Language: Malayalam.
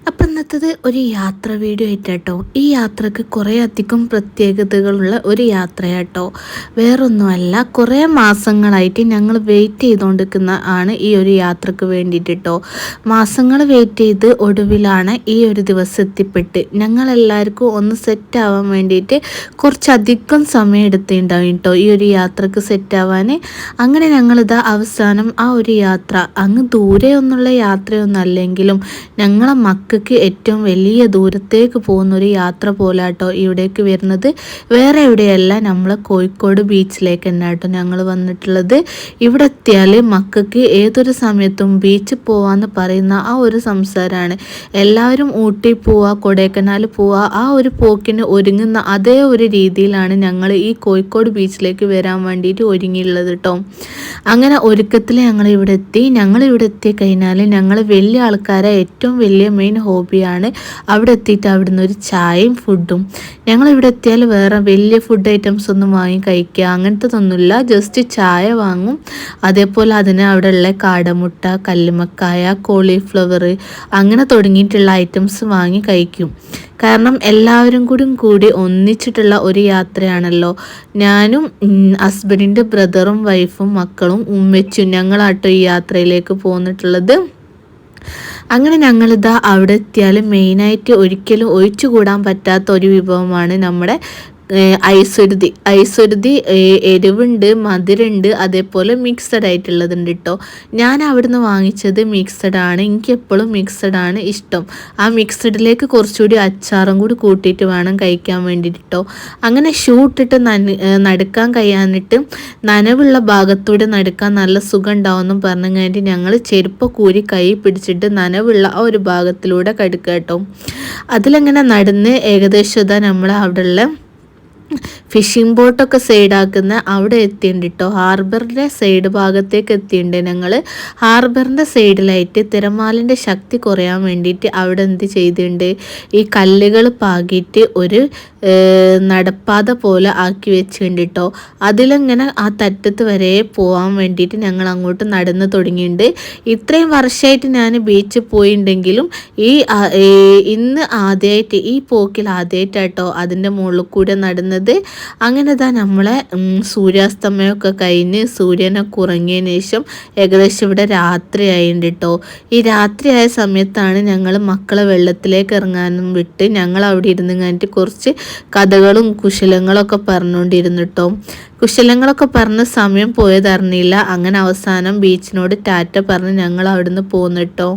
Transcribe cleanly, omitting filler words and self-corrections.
അപ്പം ഇന്നത്തത് ഒരു യാത്ര വീഡിയോ ആയിട്ടാട്ടോ. ഈ യാത്രക്ക് കുറേ അധികം പ്രത്യേകതകളുള്ള ഒരു യാത്രയാട്ടോ. വേറൊന്നുമല്ല, കുറേ മാസങ്ങളായിട്ട് ഞങ്ങൾ വെയിറ്റ് ചെയ്തുകൊണ്ടിരിക്കുന്ന ആണ് ഈ ഒരു യാത്രക്ക് വേണ്ടിയിട്ടോ. മാസങ്ങൾ വെയിറ്റ് ചെയ്ത് ഒടുവിലാണ് ഈ ഒരു ദിവസം എത്തിപ്പെട്ട് ഞങ്ങളെല്ലാവർക്കും ഒന്ന് സെറ്റ് ആവാൻ വേണ്ടിയിട്ട് കുറച്ചധികം സമയം എടുത്തിട്ടുണ്ടാവും കേട്ടോ ഈ ഒരു യാത്രക്ക് സെറ്റാവാൻ. അങ്ങനെ ഞങ്ങളിതാ അവസാനം ആ ഒരു യാത്ര അങ്ങ് ദൂരെ ഒന്നുള്ള യാത്രയൊന്നും അല്ലെങ്കിലും ഞങ്ങളെ മക്കൾക്ക് ഏറ്റവും വലിയ ദൂരത്തേക്ക് പോകുന്നൊരു യാത്ര പോലാട്ടോ ഇവിടേക്ക് വരുന്നത്. വേറെ എവിടെയല്ല, നമ്മൾ കോഴിക്കോട് ബീച്ചിലേക്ക് തന്നെ കേട്ടോ ഞങ്ങൾ വന്നിട്ടുള്ളത്. ഇവിടെ എത്തിയാൽ മക്കൾക്ക് ഏതൊരു സമയത്തും ബീച്ചിൽ പോവാന്ന് പറയുന്ന ആ ഒരു സംസാരമാണ്. എല്ലാവരും ഊട്ടി പോവുക, കൊടൈക്കനാൽ പോവുക, ആ ഒരു പോക്കിന് ഒരുങ്ങുന്ന അതേ ഒരു രീതിയിലാണ് ഞങ്ങൾ ഈ കോഴിക്കോട് ബീച്ചിലേക്ക് വരാൻ വേണ്ടിയിട്ട് ഒരുങ്ങിയുള്ളത് കേട്ടോ. അങ്ങനെ ഒരുക്കത്തിൽ ഞങ്ങൾ ഇവിടെ എത്തി കഴിഞ്ഞാൽ ഞങ്ങൾ വലിയ ആൾക്കാരെ ഏറ്റവും വലിയ മെയിൻ ഹോബിയാണ് അവിടെ എത്തിയിട്ട് അവിടുന്ന് ഒരു ചായയും ഫുഡും. ഞങ്ങളിവിടെ എത്തിയാൽ വേറെ വലിയ ഫുഡ് ഐറ്റംസ് ഒന്നും വാങ്ങി കഴിക്കുക അങ്ങനത്തതൊന്നുമില്ല, ജസ്റ്റ് ചായ വാങ്ങും. അതേപോലെ അതിന് അവിടെ ഉള്ള കാടമുട്ട, കല്ലുമക്കായ, കോളിഫ്ലവർ അങ്ങനെ തുടങ്ങിയിട്ടുള്ള ഐറ്റംസ് വാങ്ങി കഴിക്കും. കാരണം എല്ലാവരും കൂടി ഒന്നിച്ചിട്ടുള്ള ഒരു യാത്രയാണല്ലോ. ഞാനും ഹസ്ബൻഡിൻ്റെ ബ്രദറും വൈഫും മക്കളും ഉമ്മച്ചും ഞങ്ങളാട്ടോ ഈ യാത്രയിലേക്ക് പോന്നിട്ടുള്ളത്. അങ്ങനെ ഞങ്ങളിതാ അവിടെ എത്തിയാൽ മെയിനായിട്ട് ഒരിക്കലും ഒഴിച്ചുകൂടാൻ പറ്റാത്ത ഒരു വിഭവമാണ് നമ്മുടെ ഐസുരുതി. എരിവുണ്ട്, മധുരമുണ്ട്, അതേപോലെ മിക്സഡ് ആയിട്ടുള്ളതുണ്ട് കേട്ടോ. ഞാൻ അവിടുന്ന് വാങ്ങിച്ചത് മിക്സഡ് ആണ്. എനിക്ക് എപ്പോഴും മിക്സഡ് ആണ് ഇഷ്ടം. ആ മിക്സഡിലേക്ക് കുറച്ചുകൂടി അച്ചാറും കൂടി കൂട്ടിയിട്ട് വേണം കഴിക്കാൻ വേണ്ടിയിട്ട് കേട്ടോ. അങ്ങനെ ഷൂ ഇട്ടിട്ട് നടക്കാൻ കഴിയാനിട്ട് നനവുള്ള ഭാഗത്തൂടെ നടക്കാൻ നല്ല സുഖം ഉണ്ടാവുമെന്നും പറഞ്ഞു കഴിഞ്ഞിട്ട് ഞങ്ങൾ ചെരുപ്പ് കൂരി കൈ പിടിച്ചിട്ട് നനവുള്ള ആ ഒരു ഭാഗത്തിലൂടെ കടുക്കുക കേട്ടോ. അതിലങ്ങനെ നടന്ന് ഏകദേശം ഇതാ നമ്മൾ അവിടെയുള്ള ഫിഷിംഗ് ബോട്ടൊക്കെ സൈഡാക്കുന്ന അവിടെ എത്തിയിട്ടുണ്ട് കേട്ടോ. ഹാർബറിൻ്റെ സൈഡ് ഭാഗത്തേക്ക് എത്തിയിട്ടുണ്ട് ഞങ്ങൾ. ഹാർബറിൻ്റെ സൈഡിലായിട്ട് തിരമാലിൻ്റെ ശക്തി കുറയാൻ വേണ്ടിയിട്ട് അവിടെ എന്ത് ചെയ്തിട്ടുണ്ട്, ഈ കല്ലുകൾ പാകിയിട്ട് ഒരു നടപ്പാത പോലെ ആക്കി വെച്ചിട്ടുണ്ട് കേട്ടോ. അതിലിങ്ങനെ ആ തറ്റത്ത് വരെ പോകാൻ വേണ്ടിയിട്ട് ഞങ്ങൾ അങ്ങോട്ട് നടന്ന് തുടങ്ങിയിട്ടുണ്ട്. ഇത്രയും വർഷമായിട്ട് ഞാൻ ബീച്ചിൽ പോയിട്ടുണ്ടെങ്കിലും ഇന്ന് ആദ്യമായിട്ട് ഈ പോക്കിൽ ആദ്യമായിട്ടാട്ടോ അതിൻ്റെ മുകളിൽ കൂടെ നടന്നത്. അങ്ങനെ തന്നെ നമ്മളെ സൂര്യാസ്തമയമൊക്കെ കഴിഞ്ഞ് സൂര്യനൊക്കെ ഉറങ്ങിയതിന് ശേഷം ഏകദേശം ഇവിടെ രാത്രിയായിട്ടുണ്ട് കേട്ടോ. ഈ രാത്രിയായ സമയത്താണ് ഞങ്ങൾ മക്കളെ വെള്ളത്തിലേക്ക് ഇറങ്ങാനും വിട്ട് ഞങ്ങൾ അവിടെ ഇരുന്ന് കഴിഞ്ഞിട്ട് കുറച്ച് കഥകളും കുശലങ്ങളൊക്കെ പറഞ്ഞുകൊണ്ടിരുന്നു കേട്ടോ. കുശലങ്ങളൊക്കെ പറഞ്ഞ് സമയം പോയതറിഞ്ഞില്ല. അങ്ങനെ അവസാനം ബീച്ചിനോട് ടാറ്റ പറഞ്ഞ് ഞങ്ങൾ അവിടുന്ന് പോന്നു കേട്ടോ.